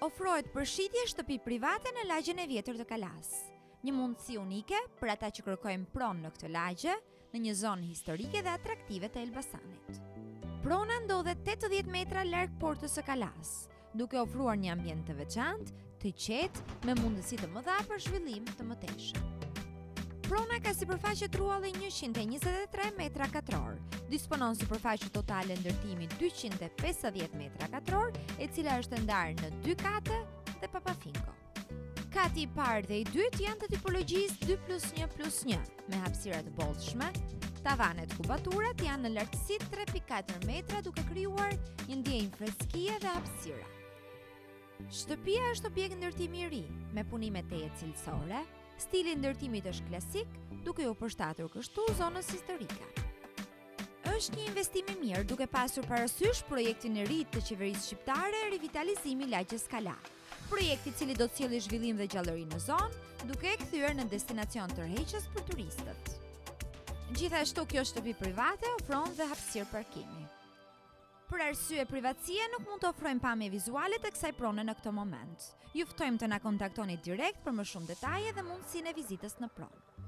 Ofrohet përshitje shtëpi private në lagjen e vjetër të Kalas. Një mundësi unike për ata që kërkojnë pronë në këtë lagje, në një zonë historike dhe atraktive të Elbasanit. Prona ndodhet 80 metra larg portës së Kalas, duke ofruar një ambient të veçantë, të qetë, me mundësi të mëdha për zhvillim të mëtejshëm. Prona ka sipërfaqe trualli 123 metra katror, disponon sipërfaqe totale ndërtimi 250 metra katror, e cila është ndarë në 2 kate dhe papafinko. Kati i parë dhe i dytë janë të tipologjisë 2+1+1, me hapësira të bollshme. Tavanet kubaturat janë në lartësi 3.4 metra, duke krijuar një ndjenjë freskie dhe hapësira. Shtëpia është objekt ndërtimi i ri, me punime teje cilësore. Stili i ndërtimit është klasik, duke u përshtatur kështu zonës historike. Është një investim i mirë, duke pasur parasysh projektin e ri të qeverisë shqiptare e rivitalizimi lagjes Kala. Projekti i cili do të sjellë zhvillim dhe gjallëri në zonë, duke e kthyer në destinacion tërheqës për turistët. Gjithashtu kjo shtëpi private ofron dhe hapësirë parkimi. Për arsye privatësie nuk mund të ofrojmë pamje vizuale të kësaj prone në këtë moment. Ju ftojmë të na kontaktoni direkt për më shumë detaje dhe mundësinë e vizitës në pronë.